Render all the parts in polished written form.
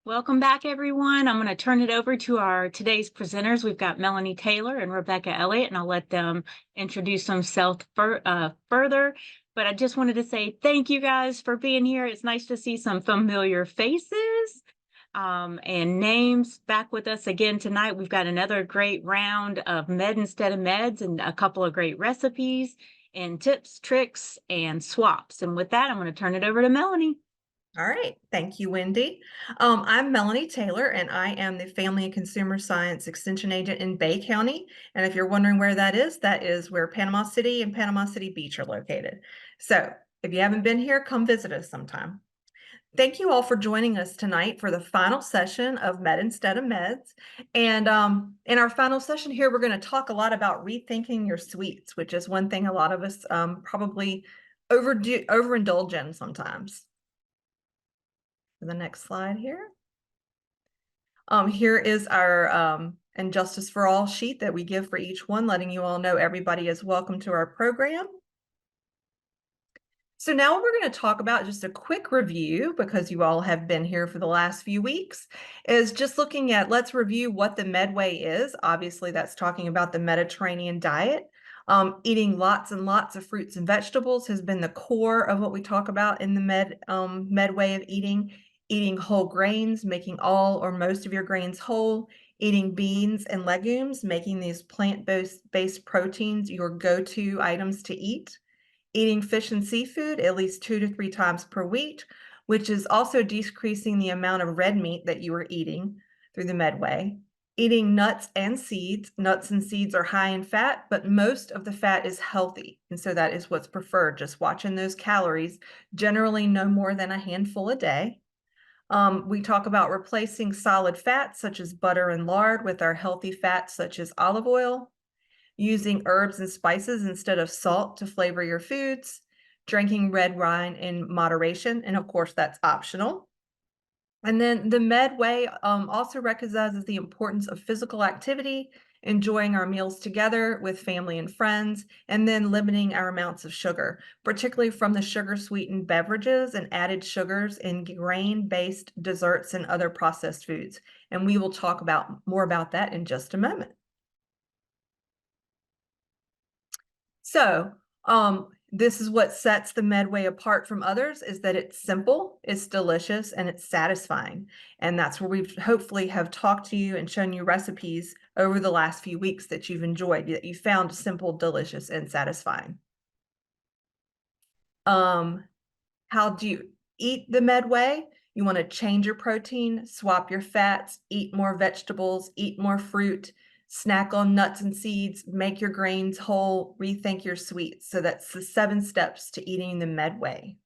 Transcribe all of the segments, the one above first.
Welcome back, everyone. I'm going to turn it over to our today's presenters. We've got Melanie Taylor and Rebecca Elliott, and I'll let them introduce themselves further. But I just wanted to say thank you guys for being here. It's nice to see some familiar faces and names back with us again tonight. We've got another great round of med instead of meds and a couple of great recipes and tips, tricks, and swaps. And with that, I'm going to turn it over to Melanie. All right. Thank you, Wendy. I'm Melanie Taylor, and I am the Family and Consumer Science Extension Agent in Bay County. And if you're wondering where that is where Panama City and Panama City Beach are located. So if you haven't been here, come visit us sometime. Thank you all for joining us tonight for the final session of Med Instead of Meds. And in our final session here, we're going to talk a lot about rethinking your sweets, which is one thing a lot of us probably overindulge in sometimes. The next slide here. Here is our and Justice for All sheet that we give for each one, letting you all know everybody is welcome to our program. So now we're going to talk about just a quick review, because you all have been here for the last few weeks, is just looking at, let's review what the Medway is. Obviously, that's talking about the Mediterranean diet. Eating lots and lots of fruits and vegetables has been the core of what we talk about in the Medway of eating. Eating whole grains, making all or most of your grains whole, eating beans and legumes, making these plant-based proteins your go-to items to eat. Eating fish and seafood at least 2 to 3 times per week, which is also decreasing the amount of red meat that you are eating through the Medway. Eating nuts and seeds. Nuts and seeds are high in fat, but most of the fat is healthy. And so that is what's preferred. Just watching those calories, generally no more than a handful a day. We talk about replacing solid fats such as butter and lard with our healthy fats such as olive oil, using herbs and spices instead of salt to flavor your foods, drinking red wine in moderation, and of course that's optional. And then the Medway also recognizes the importance of physical activity, enjoying our meals together with family and friends, and then limiting our amounts of sugar, particularly from the sugar-sweetened beverages and added sugars in grain-based desserts and other processed foods. And we will talk more about that in just a moment. So this is what sets the Medway apart from others, is that it's simple, it's delicious, and it's satisfying. And that's where we've hopefully have talked to you and shown you recipes over the last few weeks that you've enjoyed, that you found simple, delicious, and satisfying. How do you eat the Medway? You want to change your protein, swap your fats, eat more vegetables, eat more fruit, snack on nuts and seeds, make your grains whole, rethink your sweets. So that's the 7 steps to eating the Medway.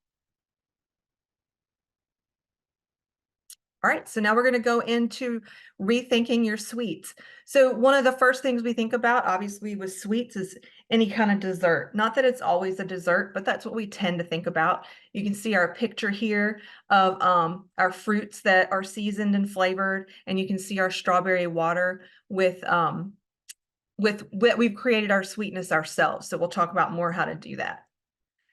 All right, so now we're going to go into rethinking your sweets. So one of the first things we think about, obviously, with sweets is any kind of dessert. Not that it's always a dessert, but that's what we tend to think about. You can see our picture here of our fruits that are seasoned and flavored, and you can see our strawberry water with what we've created our sweetness ourselves. So we'll talk about more how to do that.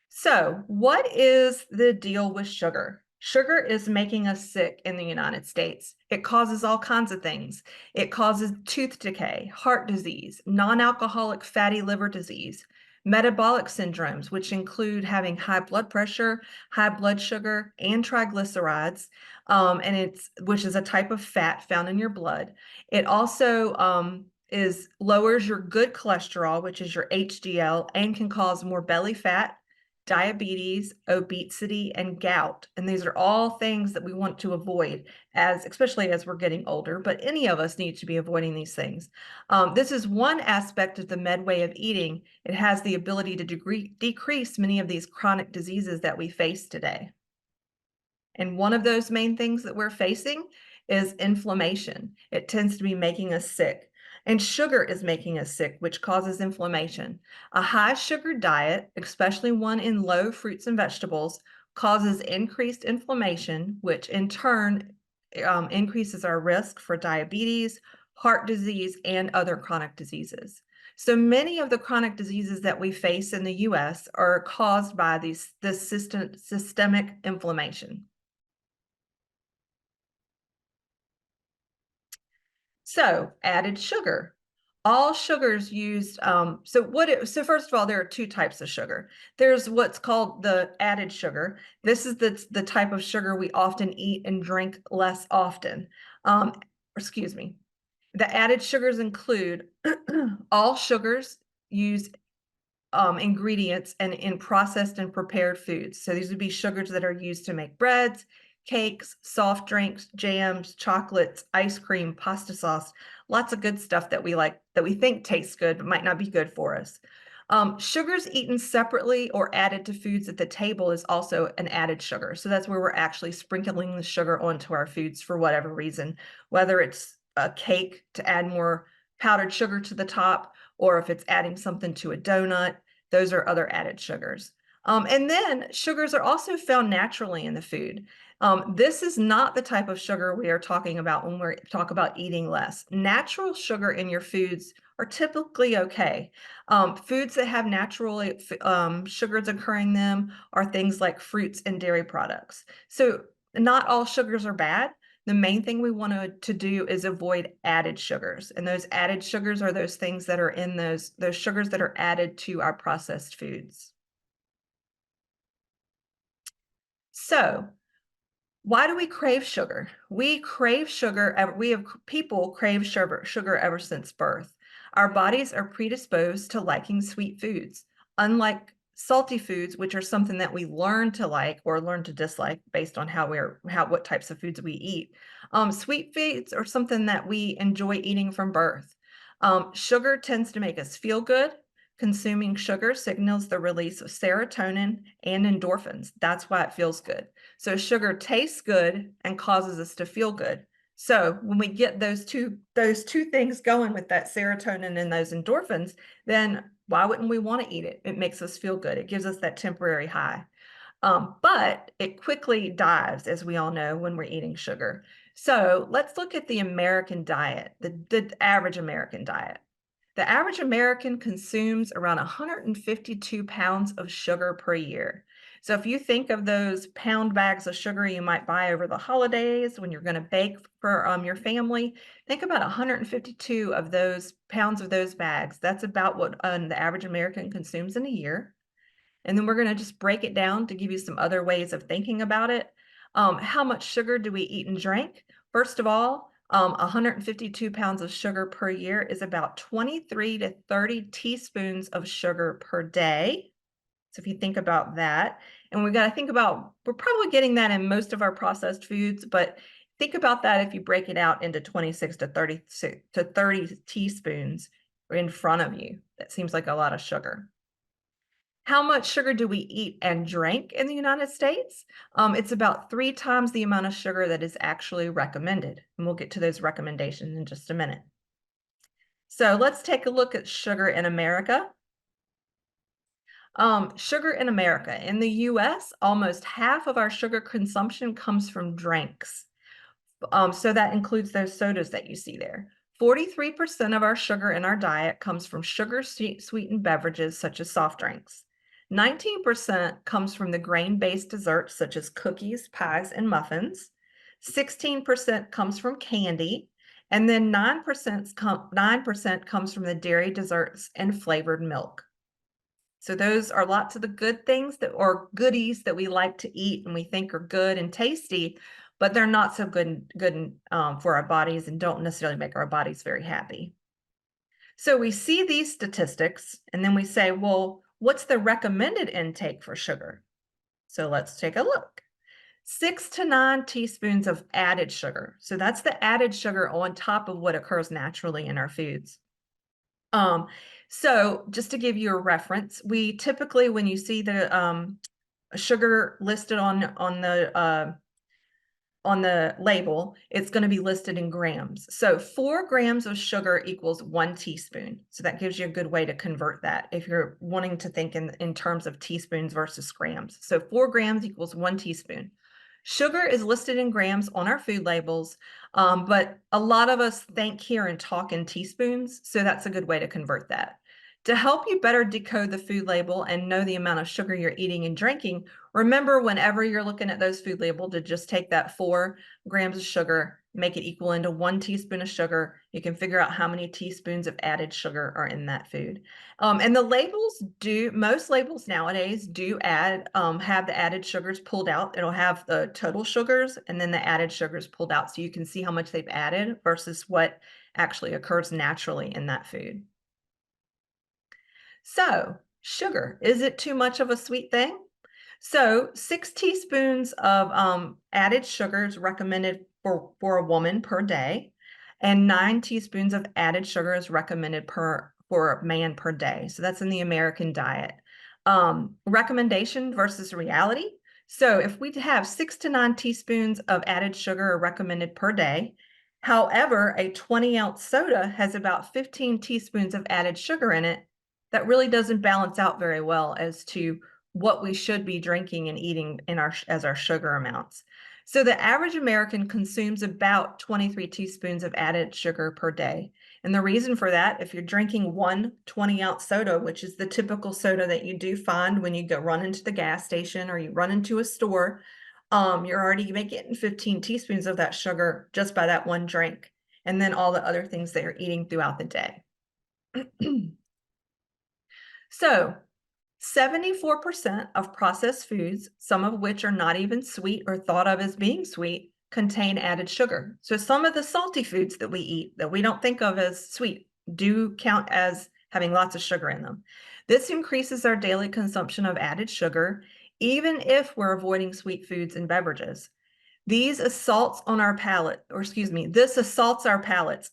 So what is the deal with sugar? Sugar is making us sick in the United States. It causes all kinds of things. It causes tooth decay, heart disease, non-alcoholic fatty liver disease, metabolic syndromes, which include having high blood pressure, high blood sugar, and triglycerides, which is a type of fat found in your blood. It also lowers your good cholesterol, which is your HDL, and can cause more belly fat, diabetes, obesity, and gout. And these are all things that we want to avoid, especially as we're getting older, but any of us need to be avoiding these things. This is one aspect of the Medway of eating. It has the ability to decrease many of these chronic diseases that we face today. And one of those main things that we're facing is inflammation. It tends to be making us sick. And sugar is making us sick, which causes inflammation. A high sugar diet, especially one in low fruits and vegetables, causes increased inflammation, which in turn increases our risk for diabetes, heart disease, and other chronic diseases. So many of the chronic diseases that we face in the US are caused by this systemic inflammation. So added sugar. All sugars used, so first of all, there are two types of sugar. There's what's called the added sugar. This is the type of sugar we often eat and drink less often. Excuse me. The added sugars include all sugars used ingredients and in processed and prepared foods. So these would be sugars that are used to make breads, cakes, soft drinks, jams, chocolates, ice cream, pasta sauce, lots of good stuff that we like, that we think tastes good, but might not be good for us. Sugars eaten separately or added to foods at the table is also an added sugar. So that's where we're actually sprinkling the sugar onto our foods for whatever reason, whether it's a cake to add more powdered sugar to the top, or if it's adding something to a donut. Those are other added sugars. And then sugars are also found naturally in the food. This is not the type of sugar we are talking about when we talk about eating less. Natural sugar in your foods are typically okay. Foods that have natural sugars occurring in them are things like fruits and dairy products. So not all sugars are bad. The main thing we want to do is avoid added sugars. And those added sugars are those things that are in those sugars that are added to our processed foods. So why do we crave sugar? We crave sugar. People crave sugar ever since birth. Our bodies are predisposed to liking sweet foods, unlike salty foods, which are something that we learn to like or learn to dislike based on what types of foods we eat. Sweet foods are something that we enjoy eating from birth. Sugar tends to make us feel good. Consuming sugar signals the release of serotonin and endorphins. That's why it feels good. So sugar tastes good and causes us to feel good. So when we get those two things going with that serotonin and those endorphins, then why wouldn't we want to eat it? It makes us feel good. It gives us that temporary high. But it quickly dives, as we all know, when we're eating sugar. So let's look at the American diet, the average American diet. The average American consumes around 152 pounds of sugar per year. So if you think of those pound bags of sugar you might buy over the holidays when you're going to bake for your family, think about 152 of those pounds of those bags. That's about what the average American consumes in a year. And then we're going to just break it down to give you some other ways of thinking about it. How much sugar do we eat and drink? First of all, 152 pounds of sugar per year is about 23 to 30 teaspoons of sugar per day. So if you think about that, and we've got to think about, we're probably getting that in most of our processed foods, but think about that if you break it out into 26 to 30 teaspoons in front of you. That seems like a lot of sugar. How much sugar do we eat and drink in the United States? It's about 3 times the amount of sugar that is actually recommended. And we'll get to those recommendations in just a minute. So let's take a look at sugar in America. Sugar in America. In the US, almost half of our sugar consumption comes from drinks. So that includes those sodas that you see there. 43% of our sugar in our diet comes from sugar-sweetened beverages such as soft drinks. 19% comes from the grain-based desserts such as cookies, pies, and muffins. 16% comes from candy. And then 9% comes from the dairy desserts and flavored milk. So those are lots of the good things that are goodies that we like to eat and we think are good and tasty, but they're not so good for our bodies and don't necessarily make our bodies very happy. So we see these statistics and then we say, well, what's the recommended intake for sugar? So let's take a look. 6 to 9 teaspoons of added sugar. So that's the added sugar on top of what occurs naturally in our foods. So just to give you a reference, we typically, when you see the sugar listed on the label, it's going to be listed in grams. So 4 grams of sugar equals 1 teaspoon. So that gives you a good way to convert that if you're wanting to think in terms of teaspoons versus grams. So 4 grams equals 1 teaspoon. Sugar is listed in grams on our food labels, but a lot of us think here and talk in teaspoons, so that's a good way to convert that. To help you better decode the food label and know the amount of sugar you're eating and drinking, remember whenever you're looking at those food labels to just take that 4 grams of sugar, make it equal into 1 teaspoon of sugar. You can figure out how many teaspoons of added sugar are in that food. And the labels most labels nowadays do have the added sugars pulled out. It'll have the total sugars and then the added sugars pulled out so you can see how much they've added versus what actually occurs naturally in that food. So, sugar, is it too much of a sweet thing? So 6 teaspoons of added sugar is recommended for a woman per day, and 9 teaspoons of added sugar is recommended for a man per day. So that's in the American diet. Recommendation versus reality. So if we have 6 to 9 teaspoons of added sugar are recommended per day, however, a 20-ounce soda has about 15 teaspoons of added sugar in it, that really doesn't balance out very well as to what we should be drinking and eating as our sugar amounts. So the average American consumes about 23 teaspoons of added sugar per day. And the reason for that, if you're drinking one 20-ounce soda, which is the typical soda that you do find when you go run into the gas station or you run into a store, you're already getting 15 teaspoons of that sugar just by that one drink, and then all the other things that you're eating throughout the day. So 74% of processed foods, some of which are not even sweet or thought of as being sweet, contain added sugar. So some of the salty foods that we eat that we don't think of as sweet do count as having lots of sugar in them. This increases our daily consumption of added sugar, even if we're avoiding sweet foods and beverages. This assaults our palates,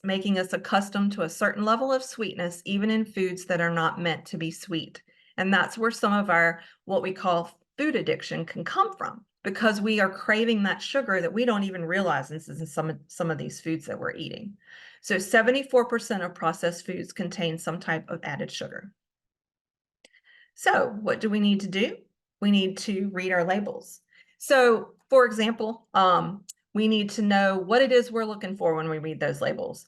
making us accustomed to a certain level of sweetness, even in foods that are not meant to be sweet. And that's where some of our, what we call food addiction, can come from, because we are craving that sugar that we don't even realize this is in some of these foods that we're eating. So 74% of processed foods contain some type of added sugar. So what do we need to do? We need to read our labels. So for example, we need to know what it is we're looking for when we read those labels.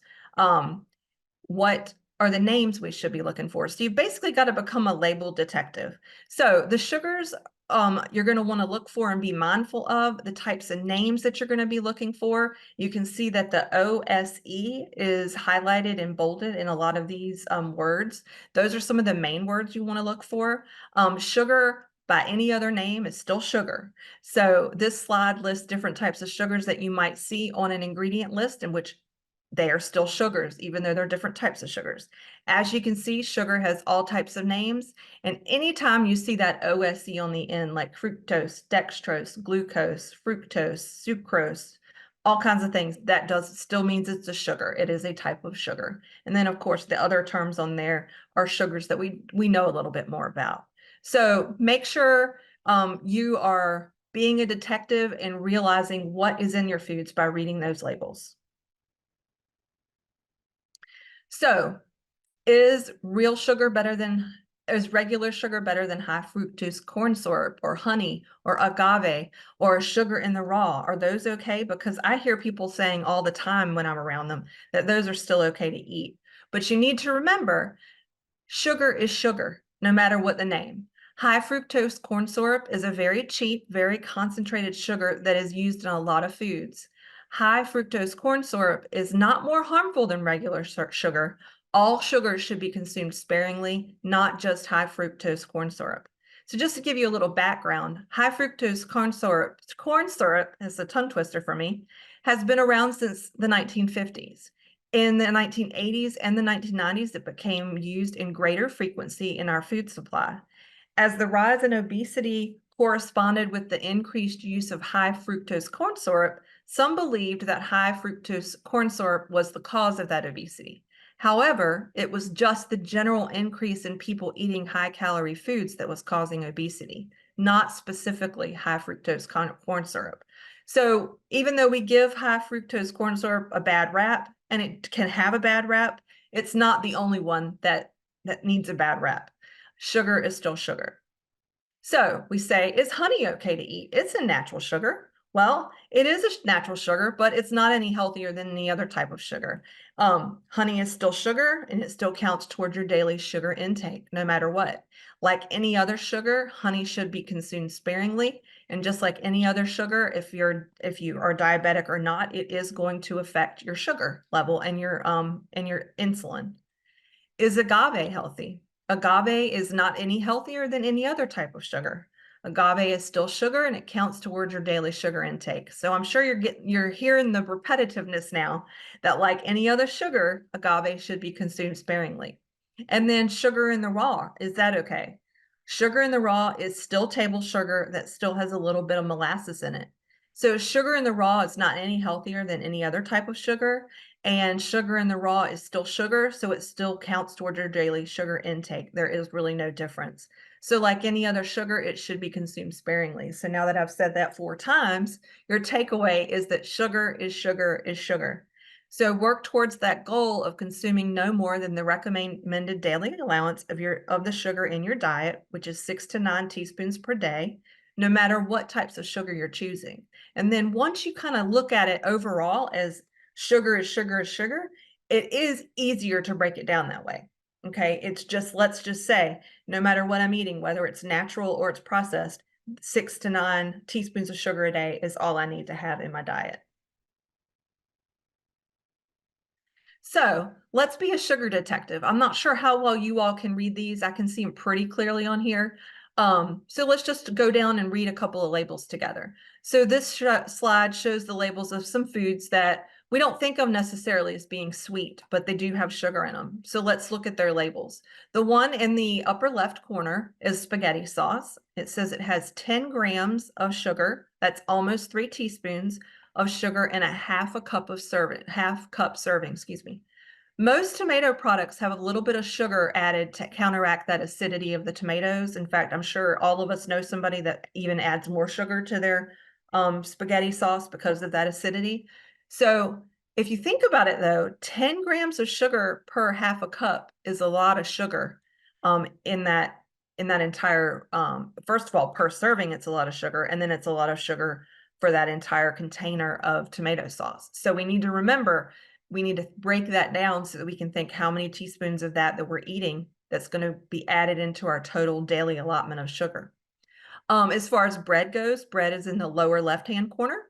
What are the names we should be looking for? So you've basically got to become a label detective. So the sugars you're going to want to look for and be mindful of the types of names that you're going to be looking for. You can see that the OSE is highlighted and bolded in a lot of these words. Those are some of the main words you want to look for. Sugar by any other name is still sugar. So this slide lists different types of sugars that you might see on an ingredient list, in which they are still sugars, even though they're different types of sugars. As you can see, sugar has all types of names. And anytime you see that OSE on the end, like fructose, dextrose, glucose, fructose, sucrose, all kinds of things, that still means it's a sugar. It is a type of sugar. And then, of course, the other terms on there are sugars that we know a little bit more about. So make sure you are being a detective and realizing what is in your foods by reading those labels. So is regular sugar better than high fructose corn syrup or honey or agave or sugar in the raw? Are those okay? Because I hear people saying all the time when I'm around them that those are still okay to eat. But you need to remember, sugar is sugar, no matter what the name. High fructose corn syrup is a very cheap, very concentrated sugar that is used in a lot of foods. High fructose corn syrup is not more harmful than regular sugar. All sugars should be consumed sparingly, not just high fructose corn syrup. So just to give you a little background, high fructose corn syrup is a tongue twister for me, has been around since the 1950s. In the 1980s and the 1990s, it became used in greater frequency in our food supply. As the rise in obesity corresponded with the increased use of high fructose corn syrup, some believed that high fructose corn syrup was the cause of that obesity. However, it was just the general increase in people eating high-calorie foods that was causing obesity, not specifically high fructose corn syrup. So even though we give high fructose corn syrup a bad rap, and it can have a bad rap, it's not the only one that needs a bad rap. Sugar is still sugar. So we say, is honey okay to eat? It's a natural sugar. Well, it is a natural sugar, but it's not any healthier than any other type of sugar. Honey is still sugar, and it still counts towards your daily sugar intake, no matter what. Like any other sugar, honey should be consumed sparingly. And just like any other sugar, if you are diabetic or not, it is going to affect your sugar level and your insulin. Is agave healthy? Agave is not any healthier than any other type of sugar. Agave is still sugar and it counts towards your daily sugar intake. So I'm sure you're hearing the repetitiveness now that like any other sugar, agave should be consumed sparingly. And then sugar in the raw, is that okay? Sugar in the raw is still table sugar that still has a little bit of molasses in it. So sugar in the raw is not any healthier than any other type of sugar, and sugar in the raw is still sugar, so it still counts towards your daily sugar intake. There is really no difference. So like any other sugar, it should be consumed sparingly. So now that I've said that 4 times, your takeaway is that sugar is sugar is sugar. So work towards that goal of consuming no more than the recommended daily allowance of the sugar in your diet, which is 6 to 9 teaspoons per day, no matter what types of sugar you're choosing. And then once you kind of look at it overall as sugar is sugar is sugar, it is easier to break it down that way. Okay, it's just, let's just say, no matter what I'm eating, whether it's natural or it's processed, 6 to 9 teaspoons of sugar a day is all I need to have in my diet. So let's be a sugar detective. I'm not sure how well you all can read these. I can see them pretty clearly on here. So let's just go down and read a couple of labels together. So this slide shows the labels of some foods that we don't think of necessarily as being sweet, but they do have sugar in them. So let's look at their labels. The one in the upper left corner is spaghetti sauce. It says it has 10 grams of sugar. That's almost 3 teaspoons of sugar in a half cup serving, excuse me. Most tomato products have a little bit of sugar added to counteract that acidity of the tomatoes. In fact, I'm sure all of us know somebody that even adds more sugar to their spaghetti sauce because of that acidity. So if you think about it though, 10 grams of sugar per half a cup is a lot of sugar in that entire, first of all, per serving, it's a lot of sugar, and then it's a lot of sugar for that entire container of tomato sauce. So we need to remember, we need to break that down so that we can think how many teaspoons of that we're eating that's going to be added into our total daily allotment of sugar. As far as bread goes, bread is in the lower left-hand corner.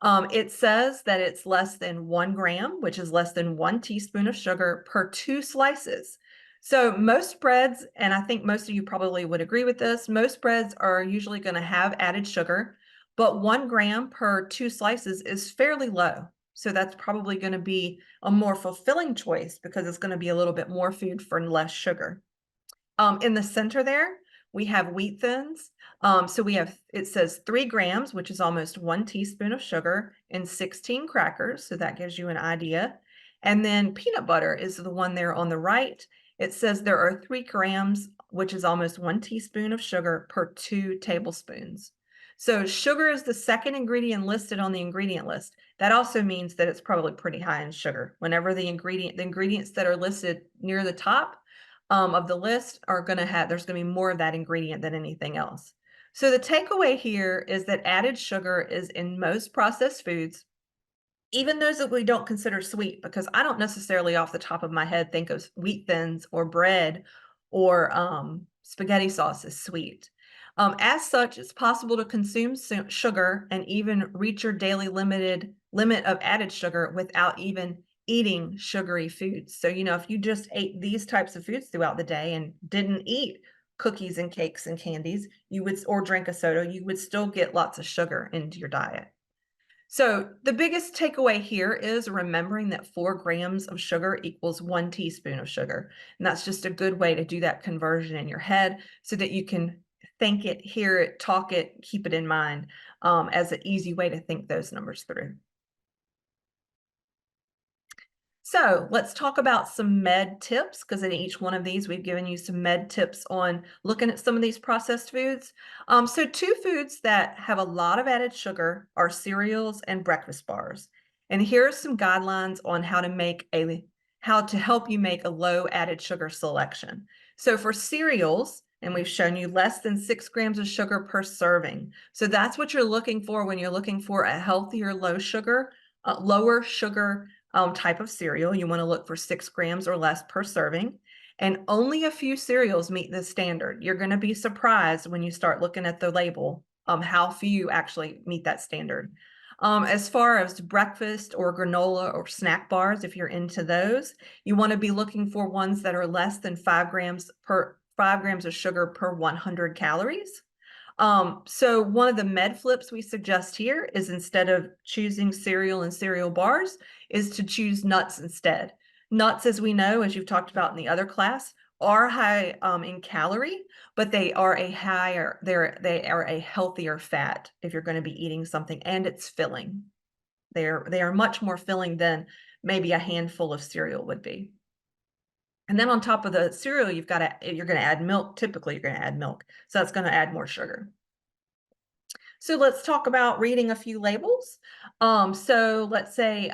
It says that it's less than 1 gram, which is less than 1 teaspoon of sugar per 2 slices. So most breads, and I think most of you probably would agree with this, most breads are usually going to have added sugar, but 1 gram per 2 slices is fairly low. So that's probably going to be a more fulfilling choice because it's going to be a little bit more food for less sugar. In the center there, we have wheat thins. So it says 3 grams, which is almost 1 teaspoon of sugar, and 16 crackers. So that gives you an idea. And then peanut butter is the one there on the right. It says there are 3 grams, which is almost 1 teaspoon of sugar per 2 tablespoons. So sugar is the second ingredient listed on the ingredient list. That also means that it's probably pretty high in sugar. Whenever the ingredients that are listed near the top of the list are going to have, there's going to be more of that ingredient than anything else. So the takeaway here is that added sugar is in most processed foods, even those that we don't consider sweet, because I don't necessarily off the top of my head think of wheat thins or bread or spaghetti sauce as sweet. As such, it's possible to consume sugar and even reach your daily limit of added sugar without even eating sugary foods. So, if you just ate these types of foods throughout the day and didn't eat cookies and cakes and candies, or drink a soda, you would still get lots of sugar into your diet. So the biggest takeaway here is remembering that 4 grams of sugar equals 1 teaspoon of sugar. And that's just a good way to do that conversion in your head so that you can think it, hear it, talk it, keep it in mind as an easy way to think those numbers through. So let's talk about some med tips, because in each one of these, we've given you some med tips on looking at some of these processed foods. So 2 foods that have a lot of added sugar are cereals and breakfast bars. And here are some guidelines on how to help you make a low added sugar selection. So for cereals, and we've shown you less than 6 grams of sugar per serving. So that's what you're looking for when you're looking for a healthier, lower sugar type of cereal. You want to look for 6 grams or less per serving. And only a few cereals meet this standard. You're going to be surprised when you start looking at the label how few actually meet that standard. As far as breakfast or granola or snack bars, if you're into those, you want to be looking for ones that are less than 5 grams of sugar per 100 calories. So one of the med flips we suggest here is, instead of choosing cereal and cereal bars, is to choose nuts instead. Nuts, as we know, as you've talked about in the other class, are high in calorie, but they are they are a healthier fat if you're going to be eating something, and it's filling. They are much more filling than maybe a handful of cereal would be. And then on top of the cereal, you're going to add milk. Typically, you're going to add milk, so that's going to add more sugar. So let's talk about reading a few labels. So let's say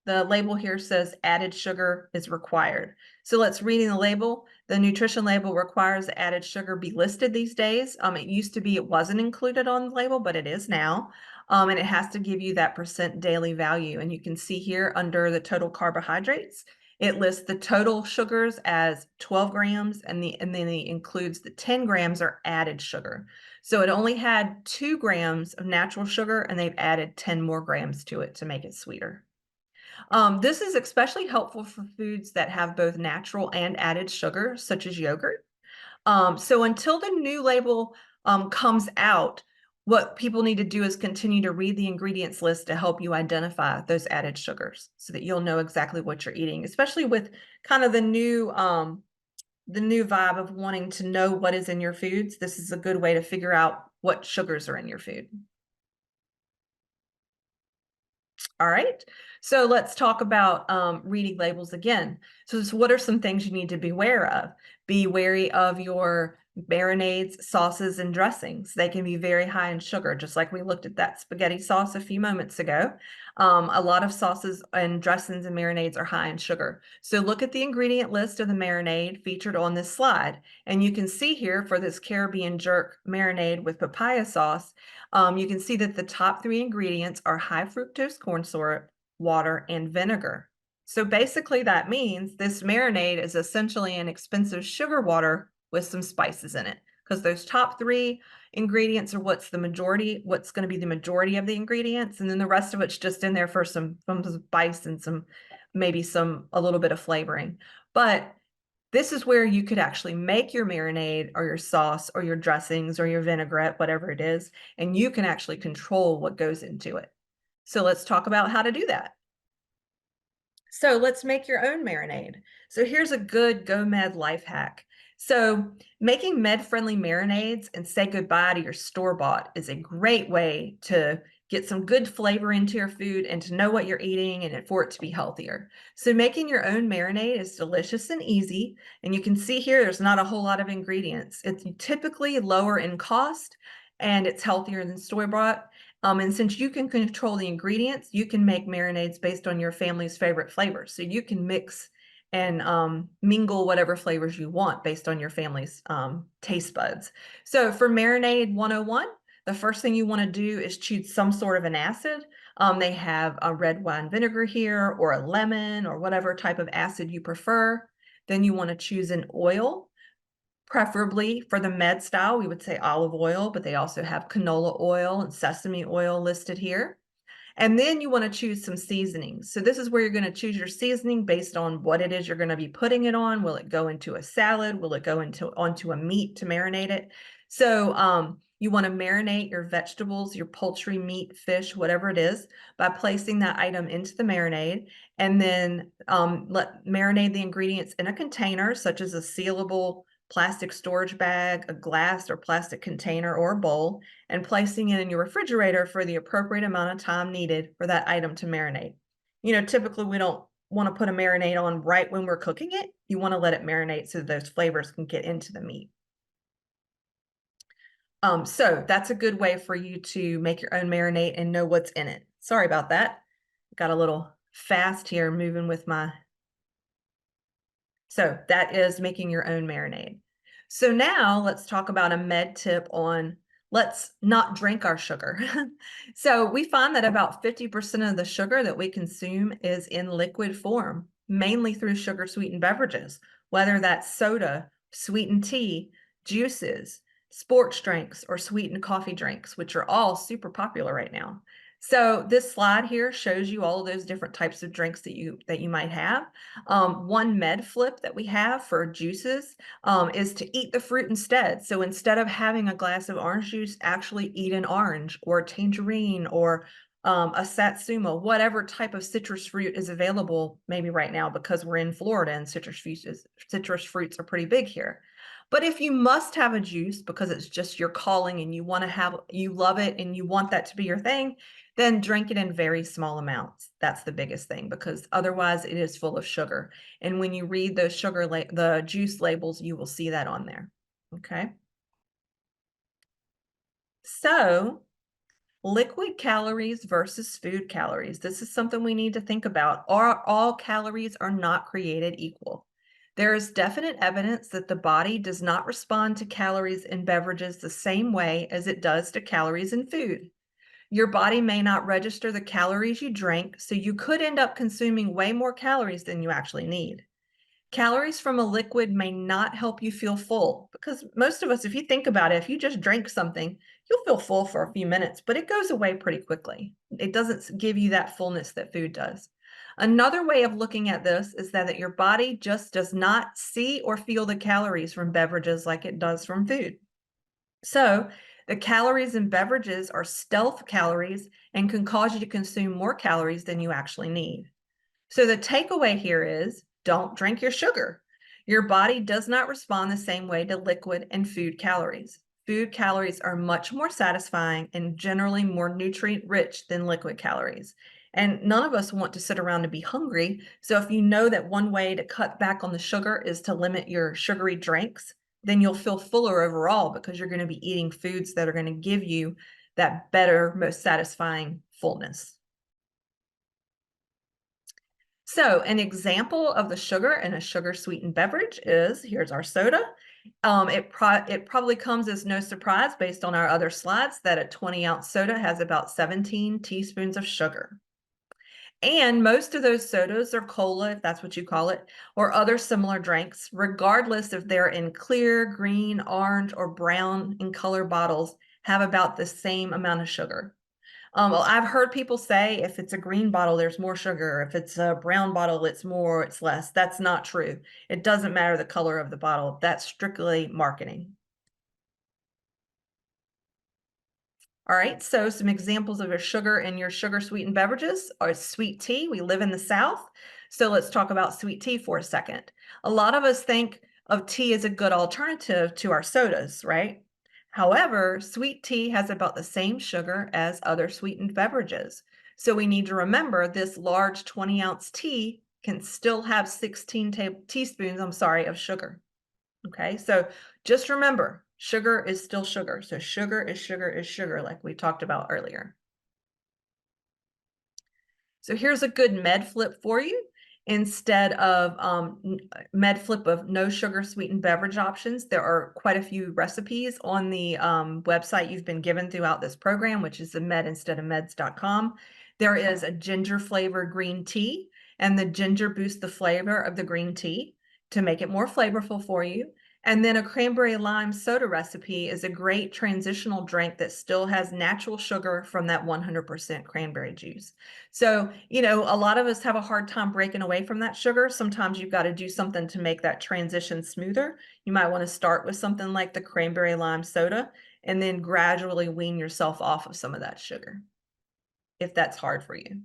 the label here says added sugar is required. So let's reading the label. The nutrition label requires that added sugar be listed these days. It used to be it wasn't included on the label, but it is now. And it has to give you that percent daily value. And you can see here under the total carbohydrates, it lists the total sugars as 12 grams, and then it includes the 10 grams are added sugar. So it only had 2 grams of natural sugar, and they've added 10 more grams to it to make it sweeter. This is especially helpful for foods that have both natural and added sugar, such as yogurt. So until the new label comes out, what people need to do is continue to read the ingredients list to help you identify those added sugars so that you'll know exactly what you're eating, especially with kind of the new vibe of wanting to know what is in your foods. This is a good way to figure out what sugars are in your food. All right, so let's talk about reading labels again. So what are some things you need to be aware of? Be wary of your marinades, sauces, and dressings. They can be very high in sugar, just like we looked at that spaghetti sauce a few moments ago. A lot of sauces and dressings and marinades are high in sugar. So look at the ingredient list of the marinade featured on this slide. And you can see here for this Caribbean jerk marinade with papaya sauce, you can see that the top 3 ingredients are high fructose corn syrup, water, and vinegar. So basically that means this marinade is essentially an expensive sugar water with some spices in it, because those top 3 ingredients are what's going to be the majority of the ingredients, and then the rest of it's just in there for some spice and maybe a little bit of flavoring. But this is where you could actually make your marinade or your sauce or your dressings or your vinaigrette, whatever it is, and you can actually control what goes into it. So let's talk about how to do that. So let's make your own marinade. So here's a good GoMed life hack. So making med-friendly marinades and say goodbye to your store-bought is a great way to get some good flavor into your food and to know what you're eating and for it to be healthier. So making your own marinade is delicious and easy. And you can see here, there's not a whole lot of ingredients. It's typically lower in cost and it's healthier than store-bought. And since you can control the ingredients, you can make marinades based on your family's favorite flavors. So you can mix and mingle whatever flavors you want based on your family's taste buds. So for Marinade 101, the first thing you want to do is choose some sort of an acid. They have a red wine vinegar here, or a lemon, or whatever type of acid you prefer. Then you want to choose an oil. Preferably for the med style, we would say olive oil, but they also have canola oil and sesame oil listed here. And then you want to choose some seasonings. So this is where you're going to choose your seasoning based on what it is you're going to be putting it on. Will it go into a salad? Will it go onto a meat to marinate it? So you want to marinate your vegetables, your poultry, meat, fish, whatever it is, by placing that item into the marinade, and then marinate the ingredients in a container, such as a sealable plastic storage bag, a glass or plastic container, or a bowl, and placing it in your refrigerator for the appropriate amount of time needed for that item to marinate. You know, typically we don't want to put a marinade on right when we're cooking it. You want to let it marinate so those flavors can get into the meat. So that's a good way for you to make your own marinade and know what's in it. Sorry about that. Got a little fast here moving with my... So that is making your own marinade. So now let's talk about a med tip on let's not drink our sugar. So we find that about 50% of the sugar that we consume is in liquid form, mainly through sugar sweetened beverages, whether that's soda, sweetened tea, juices, sports drinks, or sweetened coffee drinks, which are all super popular right now. So this slide here shows you all of those different types of drinks that you might have. One med flip that we have for juices is to eat the fruit instead. So instead of having a glass of orange juice, actually eat an orange or a tangerine or a satsuma, whatever type of citrus fruit is available maybe right now, because we're in Florida and citrus fruits are pretty big here. But if you must have a juice because it's just your calling and you love it and you want that to be your thing, then drink it in very small amounts. That's the biggest thing, because otherwise it is full of sugar. And when you read those the juice labels, you will see that on there. Okay. So liquid calories versus food calories. This is something we need to think about. All calories are not created equal. There is definite evidence that the body does not respond to calories in beverages the same way as it does to calories in food. Your body may not register the calories you drink, so you could end up consuming way more calories than you actually need. Calories from a liquid may not help you feel full, because most of us, if you think about it, if you just drink something, you'll feel full for a few minutes, but it goes away pretty quickly. It doesn't give you that fullness that food does. Another way of looking at this is that your body just does not see or feel the calories from beverages like it does from food. So the calories in beverages are stealth calories and can cause you to consume more calories than you actually need. So the takeaway here is, don't drink your sugar. Your body does not respond the same way to liquid and food calories. Food calories are much more satisfying and generally more nutrient rich than liquid calories. And none of us want to sit around and be hungry. So if you know that one way to cut back on the sugar is to limit your sugary drinks, then you'll feel fuller overall, because you're going to be eating foods that are going to give you that better, most satisfying fullness. So an example of the sugar in a sugar-sweetened beverage is, here's our soda. It probably comes as no surprise based on our other slides that a 20-ounce soda has about 17 teaspoons of sugar. And most of those sodas or cola, if that's what you call it, or other similar drinks, regardless if they're in clear, green, orange, or brown in color bottles, have about the same amount of sugar. Well, I've heard people say if it's a green bottle, there's more sugar. If it's a brown bottle, it's more, it's less. That's not true. It doesn't matter the color of the bottle. That's strictly marketing. All right, so some examples of your sugar in your sugar-sweetened beverages are sweet tea. We live in the South, so let's talk about sweet tea for a second. A lot of us think of tea as a good alternative to our sodas, right? However, sweet tea has about the same sugar as other sweetened beverages. So we need to remember this large 20-ounce tea can still have 16 teaspoons, of sugar. Okay, so just remember, sugar is still sugar. So sugar is sugar is sugar, like we talked about earlier. So here's a good med flip for you. Instead of med flip of no sugar sweetened beverage options, there are quite a few recipes on the website you've been given throughout this program, which is the medinsteadofmeds.com. There is a ginger flavored green tea, and the ginger boosts the flavor of the green tea to make it more flavorful for you. And then a cranberry lime soda recipe is a great transitional drink that still has natural sugar from that 100% cranberry juice. So, a lot of us have a hard time breaking away from that sugar. Sometimes you've got to do something to make that transition smoother. You might want to start with something like the cranberry lime soda and then gradually wean yourself off of some of that sugar, if that's hard for you.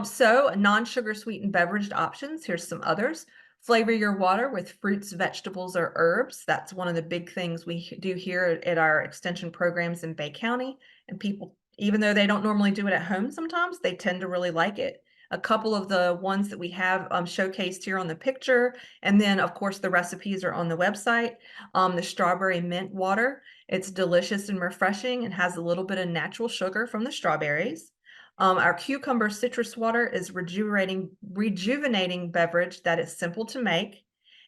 So non-sugar sweetened beverage options, here's some others. Flavor your water with fruits, vegetables, or herbs. That's one of the big things we do here at our extension programs in Bay County. And people, even though they don't normally do it at home sometimes, they tend to really like it. A couple of the ones that we have showcased here on the picture, and then of course the recipes are on the website. The strawberry mint water, it's delicious and refreshing and has a little bit of natural sugar from the strawberries. Our cucumber citrus water is rejuvenating beverage that is simple to make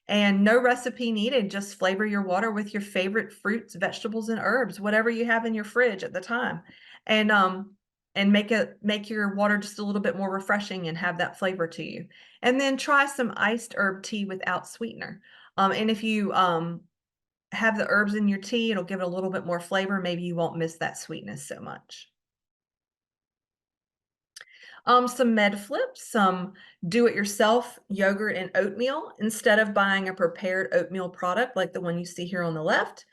and no recipe needed. Just flavor your water with your favorite fruits, vegetables, and herbs, whatever you have in your fridge at the time. And make your water just a little bit more refreshing and have that flavor to you. And then try some iced herb tea without sweetener. And if you have the herbs in your tea, it'll give it a little bit more flavor. Maybe you won't miss that sweetness so much. Some med flips, some do-it-yourself yogurt and oatmeal. Instead of buying a prepared oatmeal product like the one you see here on the left,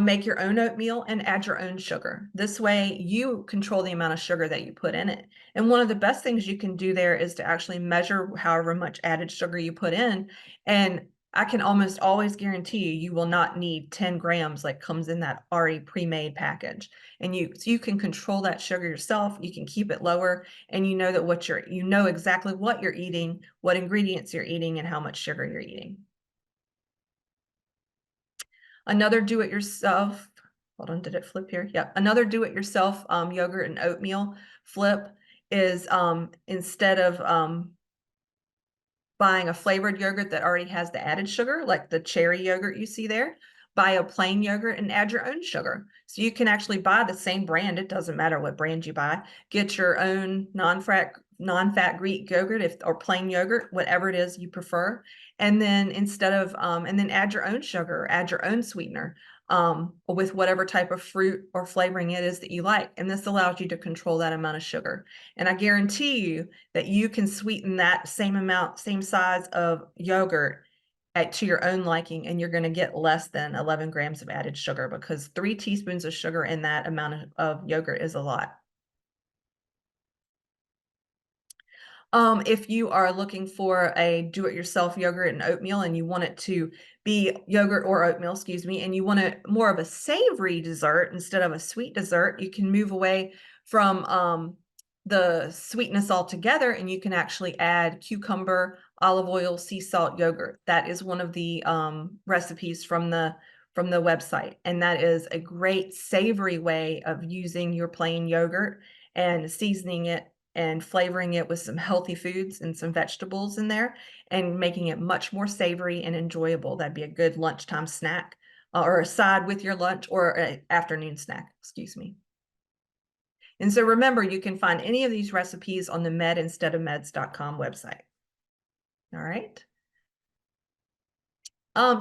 make your own oatmeal and add your own sugar. This way you control the amount of sugar that you put in it. And one of the best things you can do there is to actually measure however much added sugar you put in. And I can almost always guarantee you, you will not need 10 grams like comes in that already pre-made package. And so you can control that sugar yourself. You can keep it lower, and you know that you know exactly what you're eating, what ingredients you're eating, and how much sugar you're eating. Another do-it-yourself, hold on, did it flip here? Yep. Another do-it-yourself yogurt and oatmeal flip is instead of buying a flavored yogurt that already has the added sugar, like the cherry yogurt you see there, buy a plain yogurt and add your own sugar. So you can actually buy the same brand. It doesn't matter what brand you buy. Get your own non-fat Greek yogurt or plain yogurt, whatever it is you prefer. And then and then add your own sugar, add your own sweetener with whatever type of fruit or flavoring it is that you like. And this allows you to control that amount of sugar. And I guarantee you that you can sweeten that same amount, same size of yogurt to your own liking, and you're going to get less than 11 grams of added sugar, because 3 teaspoons of sugar in that amount of yogurt is a lot. If you are looking for a do-it-yourself yogurt and oatmeal and you want it to be yogurt or oatmeal, excuse me, and you want it more of a savory dessert instead of a sweet dessert, you can move away from the sweetness altogether, and you can actually add cucumber, olive oil, sea salt yogurt. That is one of the recipes from the website, and that is a great savory way of using your plain yogurt and seasoning it and flavoring it with some healthy foods and some vegetables in there and making it much more savory and enjoyable. That'd be a good lunchtime snack or a side with your lunch or an afternoon snack, excuse me. And so remember, you can find any of these recipes on the medinsteadofmeds.com website. All right.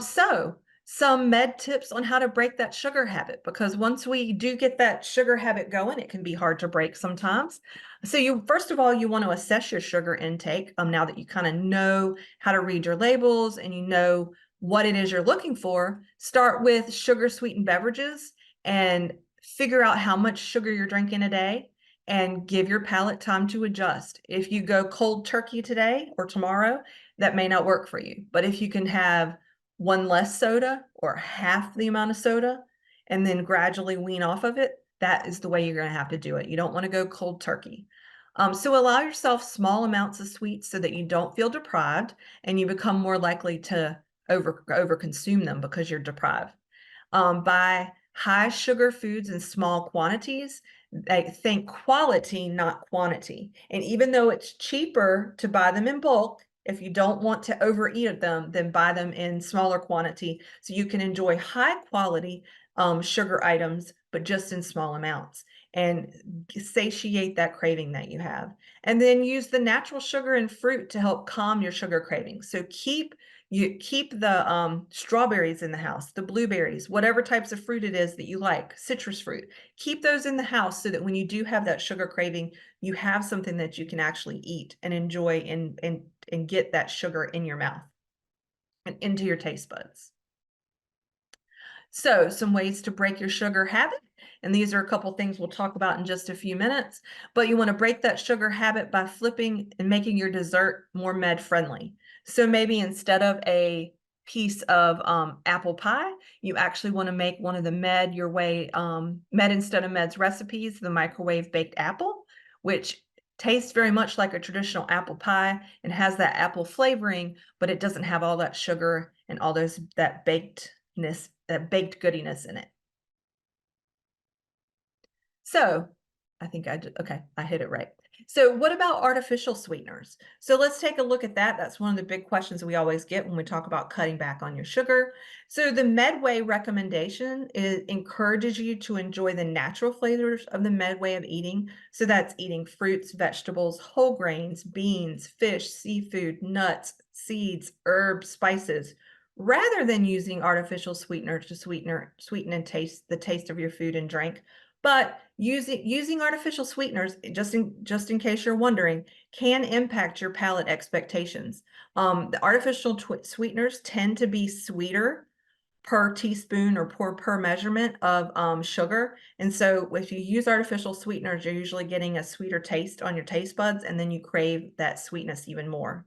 So some med tips on how to break that sugar habit, because once we do get that sugar habit going, it can be hard to break sometimes. So first of all, you want to assess your sugar intake now that you kind of know how to read your labels and you know what it is you're looking for. Start with sugar sweetened beverages and figure out how much sugar you're drinking a day and give your palate time to adjust. If you go cold turkey today or tomorrow, that may not work for you. But if you can have one less soda or half the amount of soda and then gradually wean off of it, that is the way you're going to have to do it. You don't want to go cold turkey. So allow yourself small amounts of sweets so that you don't feel deprived and you become more likely to over consume them because you're deprived. Buy high sugar foods in small quantities. Think quality, not quantity. And even though it's cheaper to buy them in bulk, if you don't want to overeat them, then buy them in smaller quantity so you can enjoy high quality sugar items, but just in small amounts, and satiate that craving that you have. And then use the natural sugar and fruit to help calm your sugar cravings. So keep the strawberries in the house, the blueberries, whatever types of fruit it is that you like, citrus fruit. Keep those in the house so that when you do have that sugar craving, you have something that you can actually eat and enjoy and get that sugar in your mouth and into your taste buds. So some ways to break your sugar habit. And these are a couple things we'll talk about in just a few minutes. But you want to break that sugar habit by flipping and making your dessert more med friendly. So maybe instead of a piece of apple pie, you actually want to make one of the Med Instead of Meds recipes, the microwave baked apple, which tastes very much like a traditional apple pie and has that apple flavoring, but it doesn't have all that sugar and all that baked goodiness in it. So I think okay, I hit it right. So what about artificial sweeteners? So let's take a look at that. That's one of the big questions we always get when we talk about cutting back on your sugar. So the Medway recommendation encourages you to enjoy the natural flavors of the Medway of eating. So that's eating fruits, vegetables, whole grains, beans, fish, seafood, nuts, seeds, herbs, spices, rather than using artificial sweeteners to sweeten and taste the taste of your food and drink. But using artificial sweeteners, just in case you're wondering, can impact your palate expectations. The artificial sweeteners tend to be sweeter per teaspoon or per measurement of sugar. And so if you use artificial sweeteners, you're usually getting a sweeter taste on your taste buds, and then you crave that sweetness even more.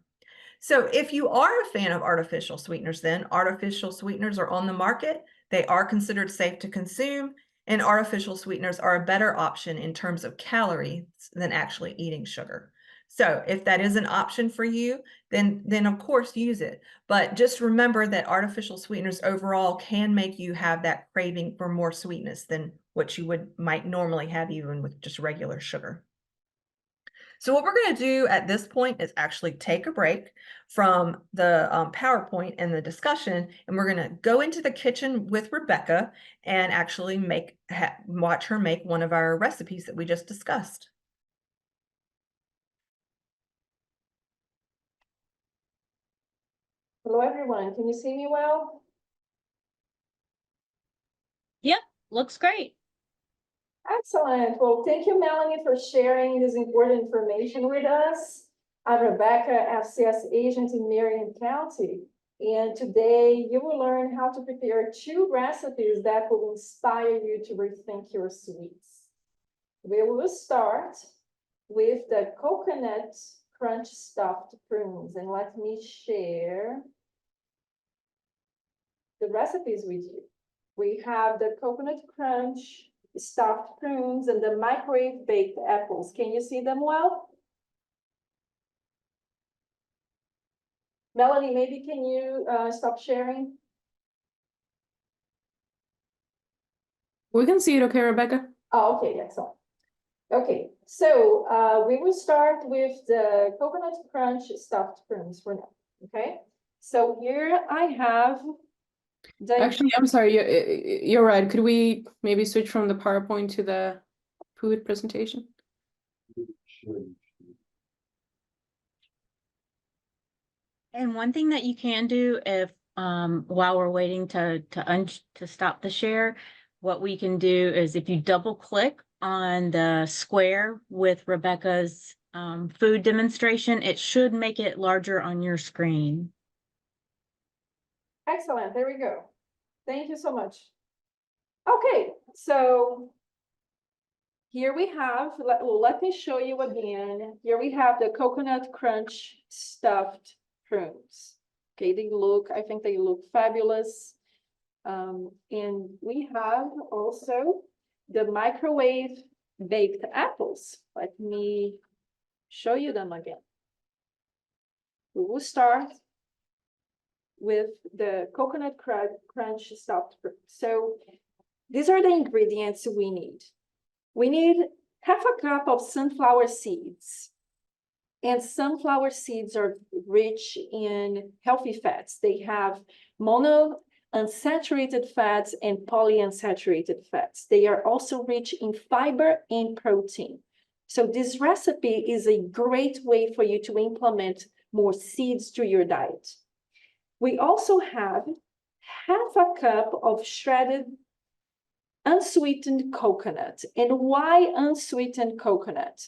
So if you are a fan of artificial sweeteners, then artificial sweeteners are on the market. They are considered safe to consume, and artificial sweeteners are a better option in terms of calories than actually eating sugar. So if that is an option for you, then of course use it. But just remember that artificial sweeteners overall can make you have that craving for more sweetness than what you might normally have even with just regular sugar. So what we're going to do at this point is actually take a break from the PowerPoint and the discussion, and we're going to go into the kitchen with Rebecca and actually watch her make one of our recipes that we just discussed. Hello, everyone. Can you see me well? Yep, looks great. Excellent. Well, thank you, Melanie, for sharing this important information with us. I'm Rebecca, FCS agent in Marion County, and today you will learn how to prepare 2 recipes that will inspire you to rethink your sweets. We will start with the coconut crunch stuffed prunes, and let me share the recipes with you. We have the coconut crunch stuffed prunes and the microwave baked apples. Can you see them well? Melanie, maybe can you stop sharing? We can see it okay, Rebecca? Oh, okay, excellent. Okay, so we will start with the coconut crunch stuffed prunes for now, okay? So here I have the... Actually, I'm sorry, you're right. Could we maybe switch from the PowerPoint to the food presentation? And one thing that you can do if while we're waiting to stop the share, what we can do is if you double click on the square with Rebecca's food demonstration, it should make it larger on your screen. Excellent, there we go. Thank you so much. Okay, so here we have, let me show you again. Here we have the coconut crunch stuffed prunes. Okay, I think they look fabulous. And we have also the microwave baked apples. Let me show you them again. We will start with the coconut crunch stuffed prunes. So these are the ingredients we need. We need half a cup of sunflower seeds. And sunflower seeds are rich in healthy fats. They have monounsaturated fats and polyunsaturated fats. They are also rich in fiber and protein. So this recipe is a great way for you to implement more seeds to your diet. We also have half a cup of shredded unsweetened coconut. And why unsweetened coconut?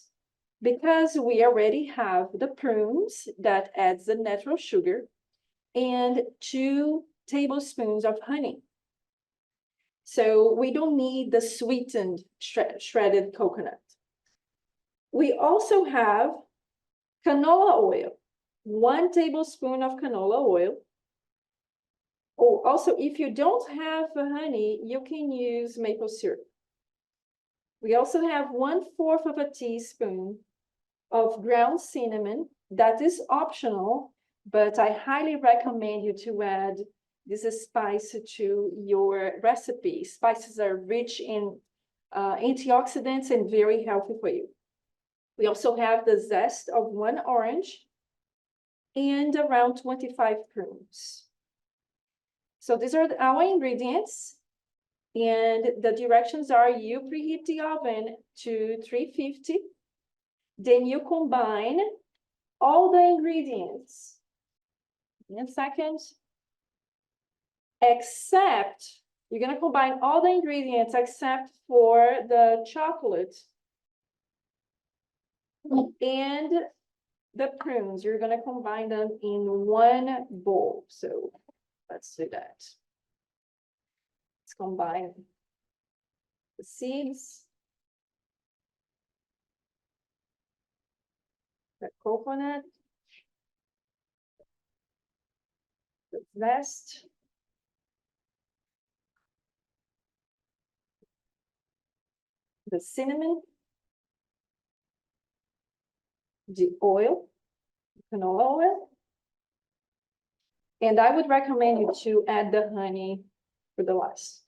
Because we already have the prunes that adds the natural sugar and 2 tablespoons of honey. So we don't need the sweetened shredded coconut. We also have canola oil, 1 tablespoon of canola oil. Oh, also, if you don't have honey, you can use maple syrup. We also have 1/4 of a teaspoon of ground cinnamon. That is optional, but I highly recommend you to add this spice to your recipe. Spices are rich in antioxidants and very healthy for you. We also have the zest of 1 orange and around 25 prunes. So these are our ingredients, and the directions are you preheat the oven to 350. Then you combine all the ingredients. In a second. except you're gonna combine all the ingredients except for the chocolate and the prunes. You're gonna combine them in one bowl. So let's do that. Let's combine the seeds, the coconut, the zest, the cinnamon, the oil, canola oil. And I would recommend you to add the honey for the last.